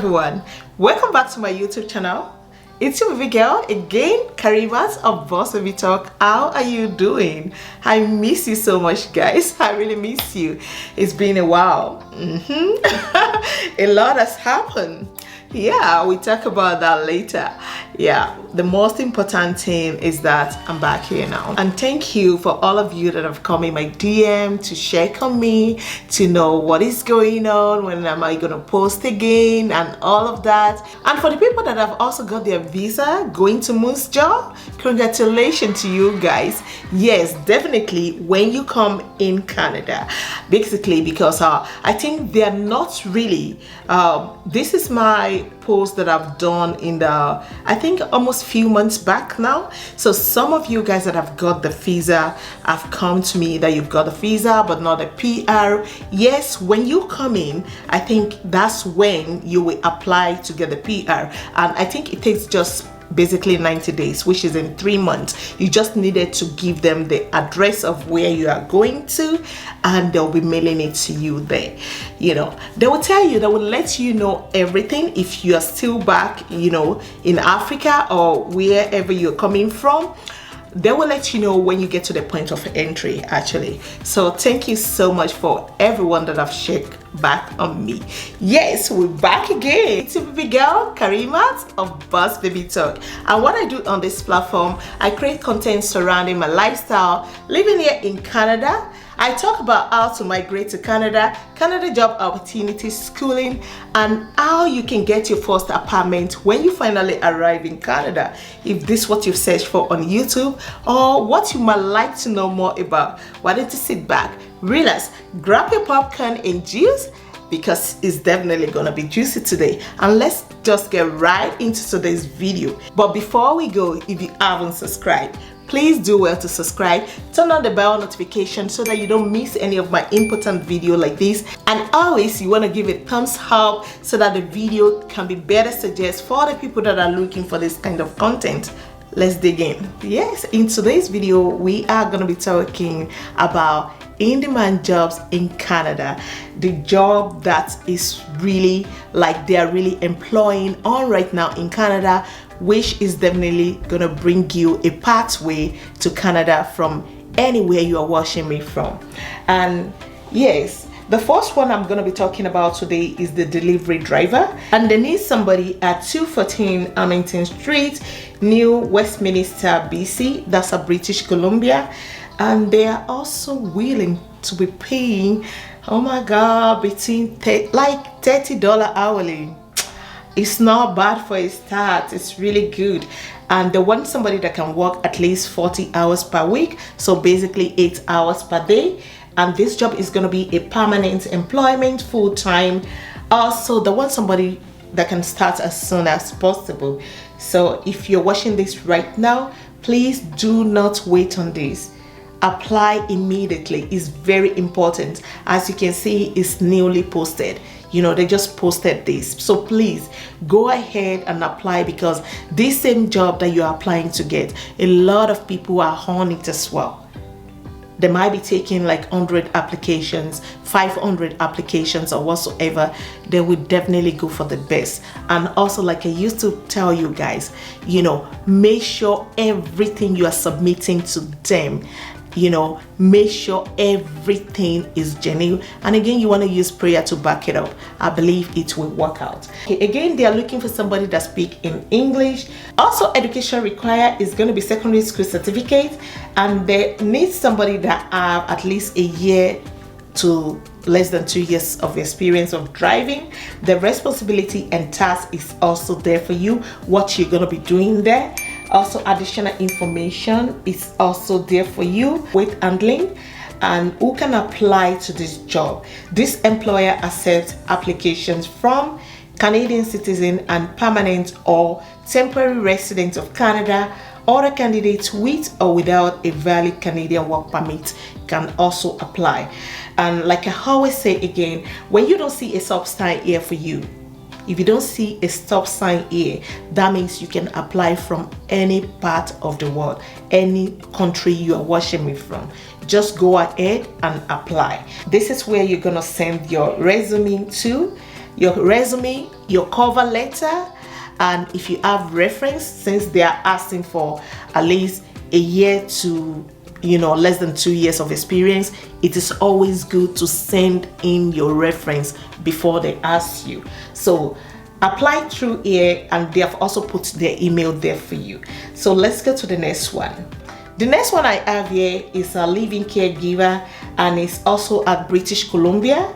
everyone, welcome back to my YouTube channel. It's your baby girl again, Karimat of Boss Baby Talk. How are you doing? I miss you so much, guys. I really miss you. It's been a while. A lot has happened. Yeah, we talk about that later. Yeah, the most important thing is that I'm back here now, and thank you for all of you that have come in my DM to check on me, to know what is going on, when am I gonna post again, and all of that. And for the people that have also got their visa going to Moose Jaw, congratulations to you guys. Yes, definitely when you come in Canada, basically because I think they are not really this is my post that I've done in the I think almost few months back now. So some of you guys that have got the visa have come to me that you've got the visa but not a PR. Yes, when you come in, I think that's when you will apply to get the PR, and I think it takes just basically 90 days, which is in 3 months. You just needed to give them the address of where you are going to, and they'll be mailing it to you there. You know, they will tell you, they will let you know everything if you are still back, you know, in Africa or wherever you're coming from. They will let you know when you get to the point of entry, actually. So thank you so much for everyone that have checked back on me. Yes, we're back again. It's your baby girl, Karimat of Boss Baby Talk. And what I do on this platform, I create content surrounding my lifestyle, living here in Canada. I talk about how to migrate to Canada, Canada job opportunities, schooling, and how you can get your first apartment when you finally arrive in Canada. If this is what you've searched for on YouTube, or what you might like to know more about, why don't you sit back, relax, grab your popcorn and juice, because it's definitely gonna be juicy today. And let's just get right into today's video. But before we go, if you haven't subscribed, please do well to subscribe, turn on the bell notification so that you don't miss any of my important video like this. And always you want to give it thumbs up so that the video can be better suggested for the people that are looking for this kind of content. Let's dig in. Yes, in today's video we are going to be talking about in-demand jobs in Canada, the job that is really like they are really employing on right now in Canada, which is definitely gonna bring you a pathway to Canada from anywhere you are watching me from. And yes, the first one I'm gonna be talking about today is the delivery driver, and they need somebody at 214 Arlington Street, New Westminster, BC. That's a British Columbia, and they are also willing to be paying, oh my god, between $30 hourly. It's not bad for a start. It's really good. And they want somebody that can work at least 40 hours per week, so basically 8 hours per day. And this job is going to be a permanent employment, full-time. Also, they want somebody that can start as soon as possible. So if you're watching this right now, please do not wait on this. Apply immediately. It's very important. As you can see, it's newly posted. You know, they just posted this, so please go ahead and apply, because this same job that you're applying to get, a lot of people are on it as well. They might be taking like 100 applications, 500 applications or whatsoever. They would definitely go for the best. And also, like I used to tell you guys, you know, make sure everything you are submitting to them, you know, make sure everything is genuine. And again, you want to use prayer to back it up. I believe it will work out. Okay, again, they are looking for somebody that speaks in English. Also, education required is going to be secondary school certificate, and they need somebody that have at least a year to less than 2 years of experience of driving. The responsibility and task is also there for you, what you're going to be doing there. Also, additional information is also there for you with handling and who can apply to this job. This employer accepts applications from Canadian citizen and permanent or temporary residents of Canada. Other candidates with or without a valid Canadian work permit can also apply. And like I always say again, when you don't see a stop sign here for you, if you don't see a stop sign here, that means you can apply from any part of the world, any country you are watching me from. Just go ahead and apply. This is where you're gonna send your resume to. your resume, your cover letter, and if you have reference, since they are asking for at least a year to less than 2 years of experience, it is always good to send in your reference before they ask you. So apply through here, and they have also put their email there for you. So let's go to the next one. The next one I have here is a living caregiver, and it's also at British Columbia,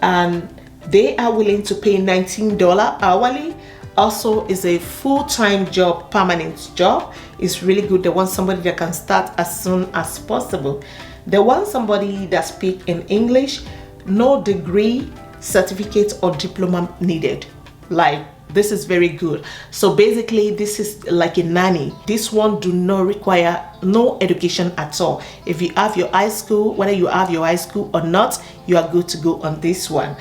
and they are willing to pay $19 hourly. Also is a full-time job, permanent job. It's really good. They want somebody that can start as soon as possible. They want somebody that speaks in English, no degree, certificate or diploma needed. Like, this is very good. So basically this is like a nanny. This one do not require no education at all. If you have your high school, whether you have your high school or not, you are good to go on this one.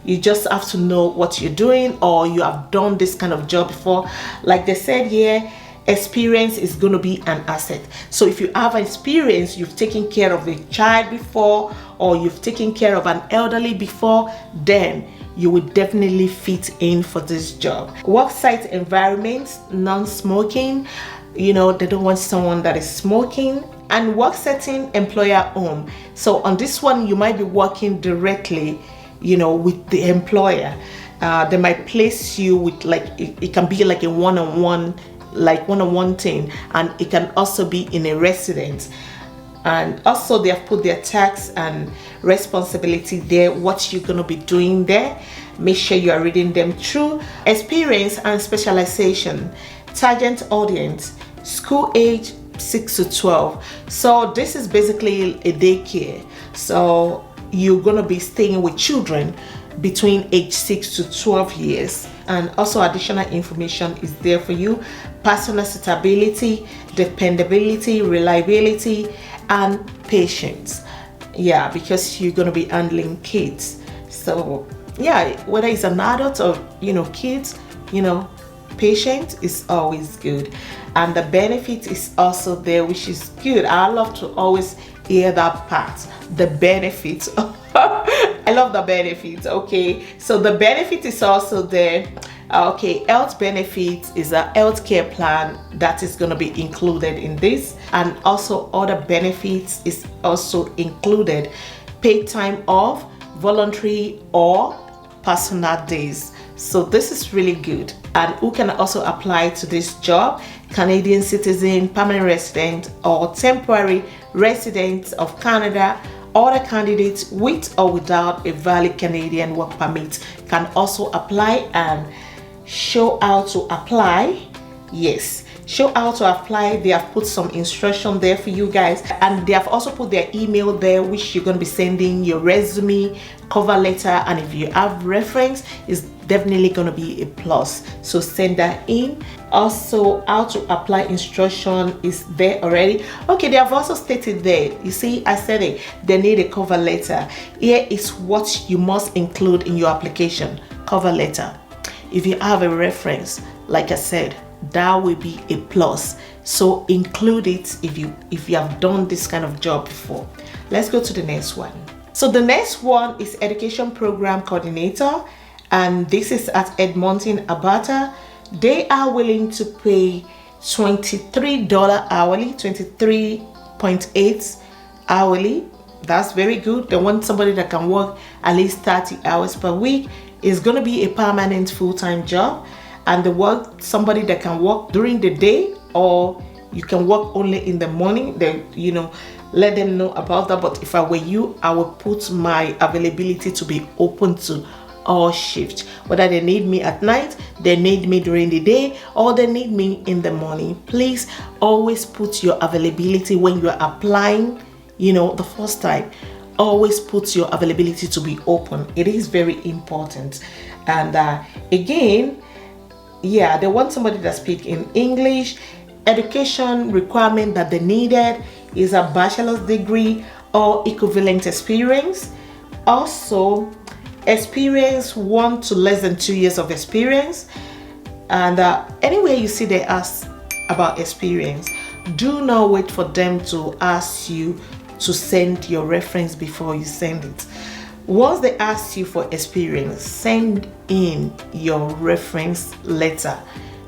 You just have to know what you're doing, or you have done this kind of job before. Like they said here, experience is going to be an asset. So if you have experience, you've taken care of a child before, or you've taken care of an elderly before, then you would definitely fit in for this job. Worksite environment, non-smoking. They don't want someone that is smoking. And work setting, employer home. So on this one, you might be working directly with the employer. They might place you with, like, it can be like a one-on-one thing, and it can also be in a residence. And also they have put their tax and responsibility there, what you're going to be doing there. Make sure you are reading them through. Experience and specialization, target audience, school age 6 to 12. So this is basically a daycare. So you're going to be staying with children between age 6 to 12 years. And also additional information is there for you: personal suitability, dependability, reliability, and patience. Yeah, because you're going to be handling kids. So yeah, whether it's an adult or kids, patient is always good. And the benefit is also there, which is good. I love to always hear that part, the benefits. I love the benefits. Okay, so the benefit is also there. Okay, health benefits is a health care plan that is going to be included in this, and also other benefits is also included: paid time off, voluntary or personal days. So this is really good. And who can also apply to this job? Canadian citizen, permanent resident, or temporary resident of Canada. Other candidates with or without a valid Canadian work permit can also apply. And show how to apply. Yes, show how to apply. They have put some instruction there for you guys, and they have also put their email there, which you're going to be sending your resume, cover letter, and if you have reference, it's definitely going to be a plus. So send that in. Also, how to apply instruction is there already. Okay, they have also stated there, you see, I said it, they need a cover letter. Here is what you must include in your application: cover letter. If you have a reference, like I said, that will be a plus. So include it if you have done this kind of job before. Let's go to the next one. So the next one is education program coordinator, and this is at Edmonton, Alberta. They are willing to pay $23 hourly, 23.8 hourly. That's very good. They want somebody that can work at least 30 hours per week. It's going to be a permanent full-time job, and they want somebody that can work during the day, or you can work only in the morning. They let them know about that. But if I were you, I would put my availability to be open to all shifts, whether they need me at night, they need me during the day, or they need me in the morning. Please always put your availability when you're applying, the first time. Always put your availability to be open. It is very important. And again, yeah, they want somebody that speaks in English. Education requirement that they needed is a bachelor's degree or equivalent experience. Also, experience 1 to less than 2 years of experience. And anywhere you see they ask about experience, do not wait for them to ask you to send your reference before you send it. Once they ask you for experience, send in your reference letter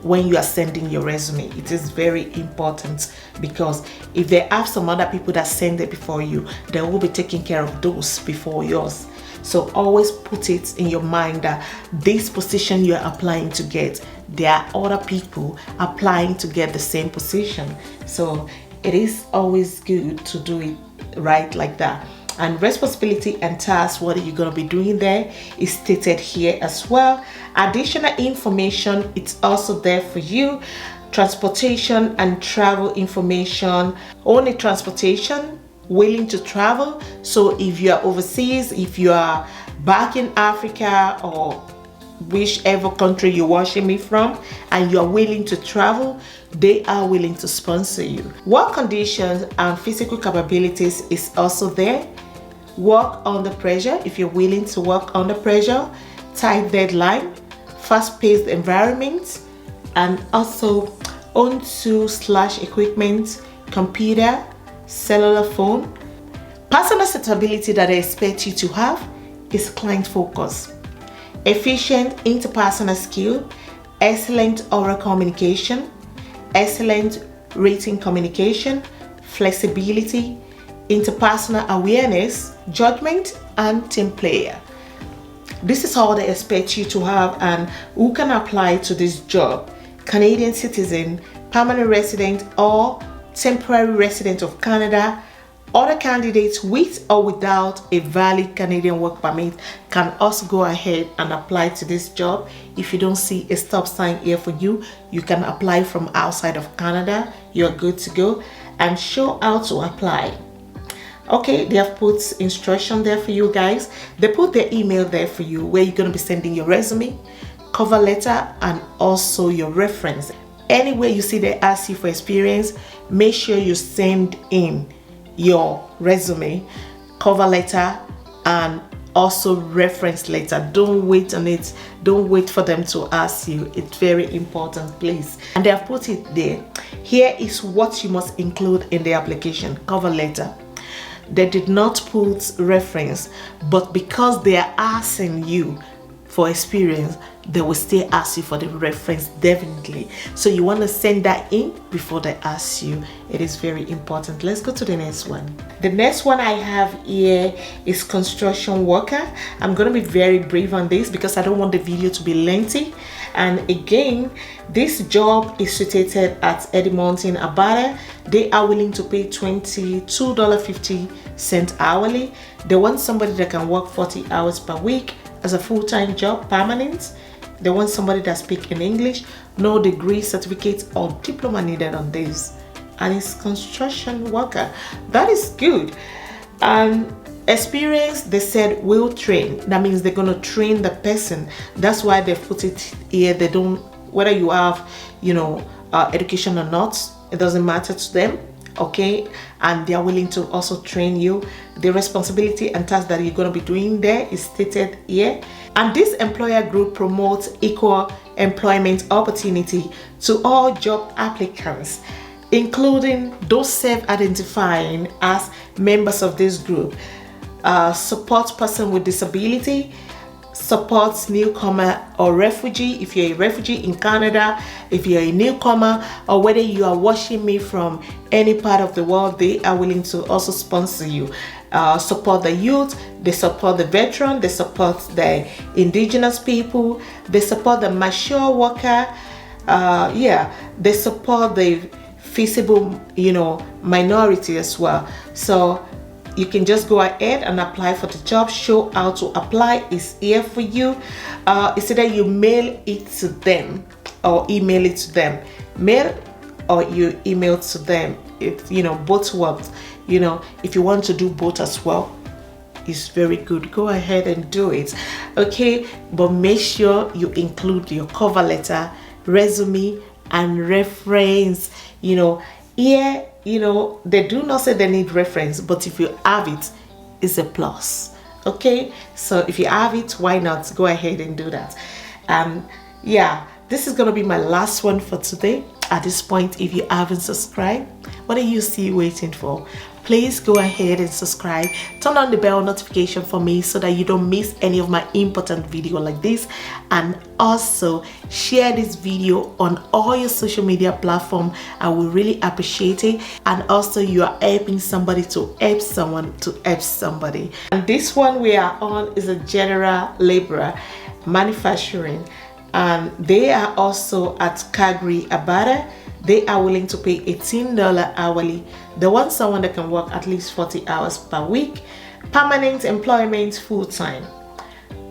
when you are sending your resume. It is very important, because if they have some other people that send it before you, they will be taking care of those before yours. So always put it in your mind that this position you're applying to get, there are other people applying to get the same position. So it is always good to do it right like that. And responsibility and tasks, what are you going to be doing there, is stated here as well. Additional information, it's also there for you. Transportation and travel information. Only transportation, willing to travel. So if you are overseas, if you are back in Africa or whichever country you're watching me from, and you're willing to travel, they are willing to sponsor you. Work conditions and physical capabilities is also there. Work under pressure, if you're willing to work under pressure. Tight deadline, fast-paced environment, and also own tools/equipment, computer, cellular phone. Personal suitability that I expect you to have is client focus, efficient interpersonal skill, excellent oral communication, excellent written communication, flexibility, interpersonal awareness, judgment, and team player. This is all they expect you to have. And who can apply to this job? Canadian citizen, permanent resident, or temporary resident of Canada. Other candidates with or without a valid Canadian work permit can also go ahead and apply to this job. If you don't see a stop sign here for you, you can apply from outside of Canada. You're good to go. And show how to apply. Okay, they have put instruction there for you guys. They put their email there for you, where you're going to be sending your resume, cover letter, and also your reference. Anywhere you see they ask you for experience, make sure you send in your resume, cover letter, and also reference letter. Don't wait on it. Don't wait for them to ask you. It's very important, please. And they have put it there. Here is what you must include in the application: cover letter. They did not put reference, but because they are asking you for experience, they will still ask you for the reference, definitely. So you want to send that in before they ask you. It is very important. Let's go to the next one. The next one I have here is construction worker. I'm going to be very brief on this because I don't want the video to be lengthy. And again, this job is situated at Edmonton, Alberta. They are willing to pay $22.50 hourly. They want somebody that can work 40 hours per week as a full-time job, permanent. They want somebody that speaks in English, no degree, certificate, or diploma needed on this. And it's construction worker. That is good. And experience, they said, will train. That means they're going to train the person. That's why they put it here. They don't, whether you have, education or not, it doesn't matter to them. Okay, and they are willing to also train you. The responsibility and tasks that you're going to be doing there is stated here. And this employer group promotes equal employment opportunity to all job applicants, including those self-identifying as members of this group. Support person with disability, supports newcomer or refugee. If you're a refugee in Canada, if you're a newcomer, or whether you are watching me from any part of the world, they are willing to also sponsor you. Support the youth, they support the veteran, they support the indigenous people, they support the mature worker, they support the feasible, minority as well. So you can just go ahead and apply for the job. Show how to apply is here for you. It's either you mail it to them or email it to them. Mail or you email to them. If both works. If you want to do both as well, it's very good. Go ahead and do it. Okay, but make sure you include your cover letter, resume, and reference. Here, they do not say they need reference, but if you have it, it's a plus. Okay, so if you have it, why not go ahead and do that? This is gonna be my last one for today. At this point, if you haven't subscribed, what are you still waiting for? please go ahead and subscribe, turn on the bell notification for me so that you don't miss any of my important video like this, and also share this video on all your social media platform. I will really appreciate it. And also you are helping somebody to help someone to help somebody. And this one we are on is a general laborer manufacturing, and they are also at Caregiver. They are willing to pay $18 hourly. They want someone that can work at least 40 hours per week. Permanent employment, full-time.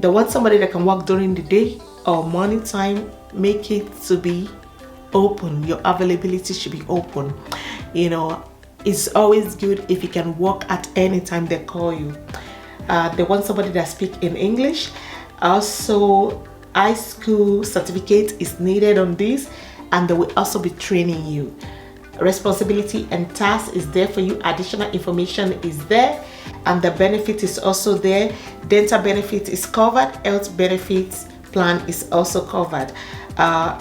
They want somebody that can work during the day or morning time. Make it to be open. Your availability should be open. You know, it's always good if you can work at any time they call you. They want somebody that speaks in English. Also, high school certificate is needed on this, and they will also be training you. Responsibility and task is there for you. Additional information is there, and the benefit is also there. Dental benefit is covered. Health benefits plan is also covered.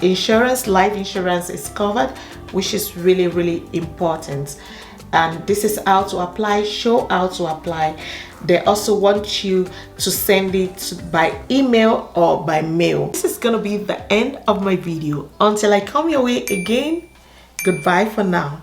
Insurance, life insurance is covered, which is really important. And this is how to apply. Show how to apply. They also want you to send it by email or by mail. This is gonna be the end of my video. Until I come your way again, goodbye for now.